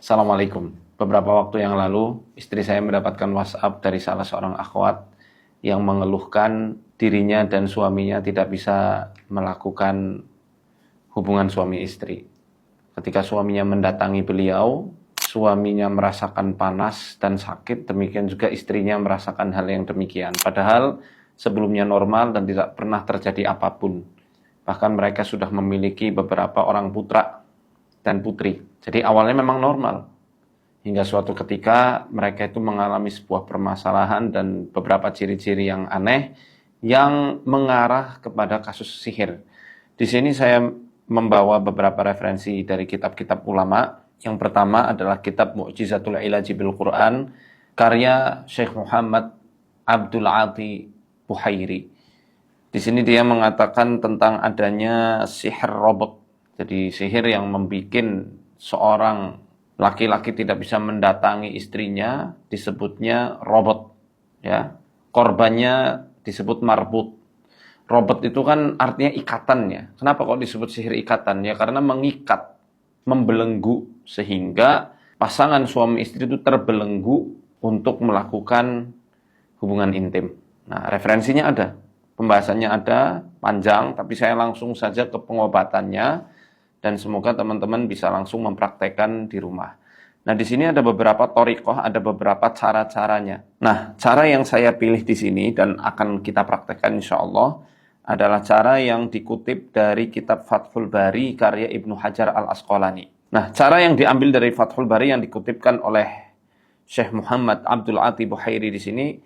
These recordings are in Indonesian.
Assalamualaikum. Beberapa waktu yang lalu, istri saya mendapatkan WhatsApp dari salah seorang akhwat yang mengeluhkan dirinya dan suaminya tidak bisa melakukan hubungan suami istri. Ketika suaminya mendatangi beliau, suaminya merasakan panas dan sakit, demikian juga istrinya merasakan hal yang demikian. Padahal sebelumnya normal dan tidak pernah terjadi apapun. Bahkan mereka sudah memiliki beberapa orang putra dan putri. Jadi awalnya memang normal. Hingga suatu ketika mereka itu mengalami sebuah permasalahan dan beberapa ciri-ciri yang aneh yang mengarah kepada kasus sihir. Di sini saya membawa beberapa referensi dari kitab-kitab ulama. Yang pertama adalah kitab Mu'jizatul Ilaji bil Quran karya Syekh Muhammad Abdul Ati Buhairi. Di sini dia mengatakan tentang adanya sihir robot. Jadi sihir yang membuat seorang laki-laki tidak bisa mendatangi istrinya disebutnya robot, ya. Korbannya disebut marbut. Robot itu kan artinya ikatannya. Kenapa kok disebut sihir ikatan? Ya karena mengikat, membelenggu sehingga pasangan suami istri itu terbelenggu untuk melakukan hubungan intim. Nah, referensinya ada, pembahasannya ada, panjang, tapi saya langsung saja ke pengobatannya. Dan semoga teman-teman bisa langsung mempraktekkan di rumah. Nah, di sini ada beberapa thoriqoh, ada beberapa cara-caranya. Nah, cara yang saya pilih di sini dan akan kita praktekkan insya Allah adalah cara yang dikutip dari kitab Fathul Bari karya Ibnu Hajar al-Asqalani. Nah, cara yang diambil dari Fathul Bari yang dikutipkan oleh Syekh Muhammad Abdul Ati Buhairi di sini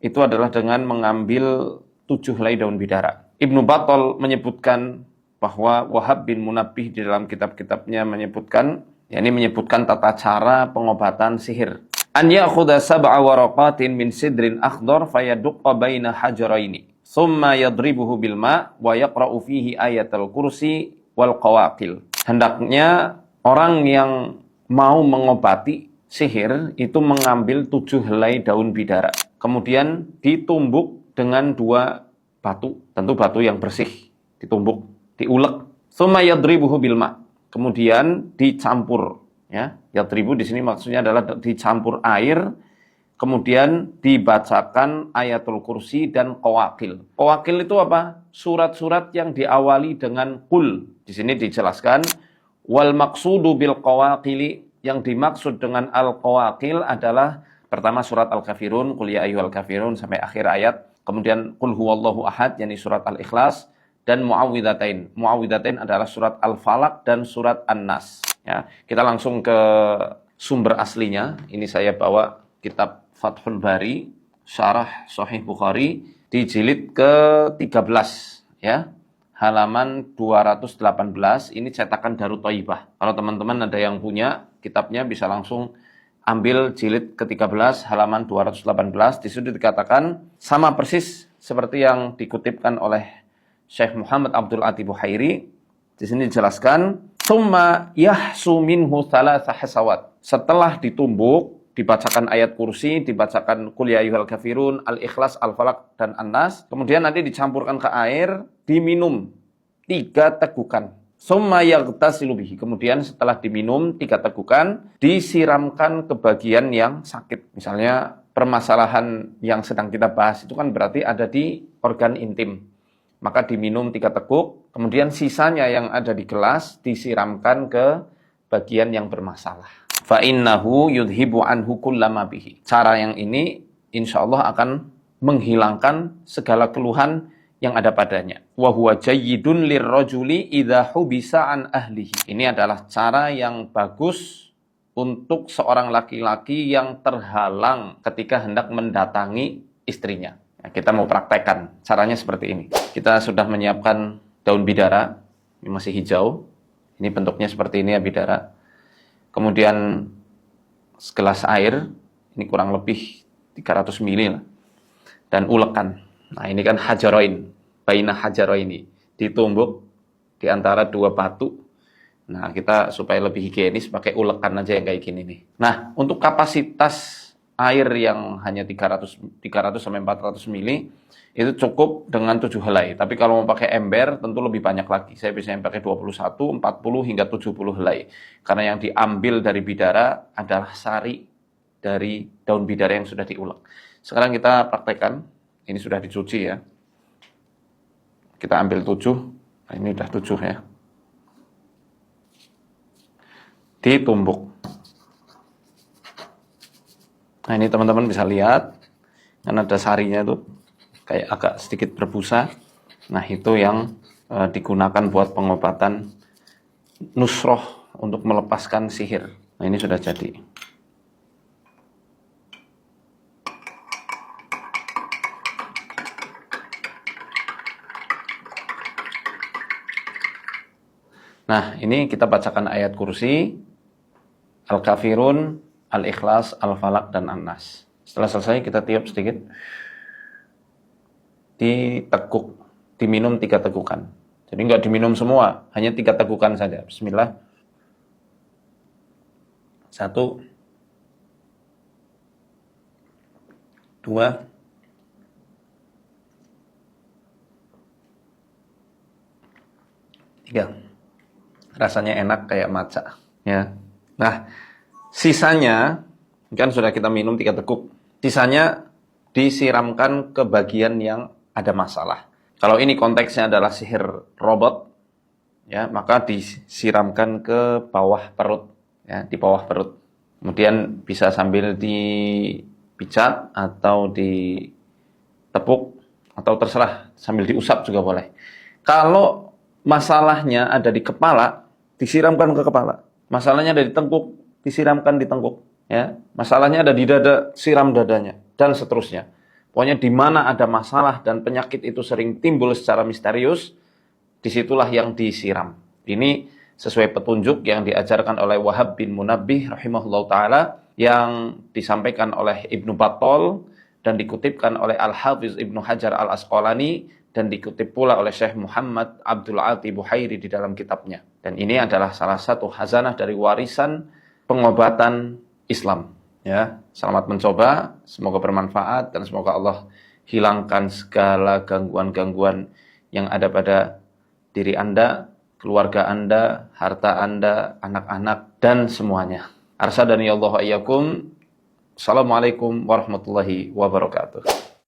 itu adalah dengan mengambil 7 helai daun bidara. Ibnu Battal menyebutkan bahwa Wahab bin Munabbih di dalam kitab-kitabnya menyebutkan tata cara pengobatan sihir. An ya'khudha sab'a waraqatin min sidrin akhdar fayadukka baina hajaraini. Thumma yadribuhu bil ma' wa yaqra'u fihi ayatul kursi wal qawaqil. Hendaknya orang yang mau mengobati sihir itu mengambil 7 helai daun bidara. Kemudian ditumbuk dengan 2 batu, tentu batu yang bersih, ditumbuk, diulek. Tsumma yadribuhu bil ma'. Kemudian dicampur, ya. Yadribu di sini maksudnya adalah dicampur air, kemudian dibacakan ayatul kursi dan qawaqil. Qawaqil itu apa? Surat-surat yang diawali dengan qul. Di sini dijelaskan wal maqsudu bil qawaqili, yang dimaksud dengan al qawaqil adalah pertama surat Al-Kafirun, qul ya ayyuhal kafirun sampai akhir ayat. Kemudian qul huwallahu ahad, yakni surat Al-Ikhlas, dan muawwidzatain. Muawwidzatain adalah surat Al-Falaq dan surat An-Nas. Ya, kita langsung ke sumber aslinya. Ini saya bawa kitab Fathul Bari, Syarah Sahih Bukhari di jilid ke-13, ya. Halaman 218. Ini cetakan Darut Thayyibah. Kalau teman-teman ada yang punya kitabnya bisa langsung ambil jilid ke-13 halaman 218. Di situ dikatakan sama persis seperti yang dikutipkan oleh Syekh Muhammad Abdul Ati Buhairi. Di sini dijelaskan, "Tsumma yahsu minhu thalatha hasawat." Setelah ditumbuk, dibacakan ayat kursi, dibacakan qul ya ayyuhal kafirun, Al-Ikhlas, Al-Falaq dan An-Nas. Kemudian nanti dicampurkan ke air, diminum 3 tegukan. Tsumma yaghtasilu bihi. Kemudian setelah diminum 3 tegukan, disiramkan ke bagian yang sakit. Misalnya permasalahan yang sedang kita bahas itu kan berarti ada di organ intim. Maka diminum 3 teguk, kemudian sisanya yang ada di gelas disiramkan ke bagian yang bermasalah. Fa innahu yudhibu anhu kullama bihi. Cara yang ini insya Allah akan menghilangkan segala keluhan yang ada padanya. Wa huwa jayyidun lirrajuli idza hubisa an ahlihi. Ini adalah cara yang bagus untuk seorang laki-laki yang terhalang ketika hendak mendatangi istrinya. Nah, kita mau praktekkan caranya seperti ini. Kita sudah menyiapkan daun bidara, ini masih hijau. Ini bentuknya seperti ini ya bidara. Kemudian segelas air, ini kurang lebih 300 ml. Dan ulekan. Nah, ini kan hajaroin, baina hajaroini. Ditumbuk di antara 2 batu. Nah, kita supaya lebih higienis pakai ulekan aja yang kayak gini nih. Nah, untuk kapasitas air yang hanya 300 sampai 400 mili itu cukup dengan 7 helai. Tapi kalau mau pakai ember tentu lebih banyak lagi. Saya biasanya pakai 21, 40 hingga 70 helai. Karena yang diambil dari bidara adalah sari dari daun bidara yang sudah diulek. Sekarang kita praktekkan. Ini sudah dicuci ya. Kita ambil 7. Nah, ini udah 7 ya. Ditumbuk. Nah, ini teman-teman bisa lihat. Kan ada sarinya tuh. Kayak agak sedikit berbusa. Nah, itu yang digunakan buat pengobatan nusroh untuk melepaskan sihir. Nah, ini sudah jadi. Nah, ini kita bacakan ayat kursi, Al-Kafirun, Al-Ikhlas, Al-Falaq, dan An-Nas. Setelah selesai kita tiup sedikit. Diteguk, diminum 3 tegukan. Jadi enggak diminum semua, hanya 3 tegukan saja. Bismillah. 1, 2, 3. Rasanya enak kayak matcha, ya. Nah, sisanya kan sudah kita minum 3 teguk. Sisanya disiramkan ke bagian yang ada masalah. Kalau ini konteksnya adalah sihir robot, ya, maka disiramkan ke bawah perut, ya, di bawah perut. Kemudian bisa sambil dipijat atau ditepuk atau terserah sambil diusap juga boleh. Kalau masalahnya ada di kepala, disiramkan ke kepala. Masalahnya ada di tengkuk, disiramkan di tengkuk, ya. Masalahnya ada di dada, siram dadanya, dan seterusnya. Pokoknya di mana ada masalah dan penyakit itu sering timbul secara misterius, disitulah yang disiram. Ini sesuai petunjuk yang diajarkan oleh Wahab bin Munabbih rahimahullah ta'ala, yang disampaikan oleh Ibnu Battal dan dikutipkan oleh Al-Hafiz Ibnu Hajar Al-Asqalani dan dikutip pula oleh Syekh Muhammad Abdul Ati Buhairi di dalam kitabnya. Dan ini adalah salah satu khazanah dari warisan pengobatan Islam. Ya, selamat mencoba, semoga bermanfaat dan semoga Allah hilangkan segala gangguan-gangguan yang ada pada diri Anda, keluarga Anda, harta Anda, anak-anak dan semuanya. Arsadani Allah wa iyyakum. Assalamualaikum warahmatullahi wabarakatuh.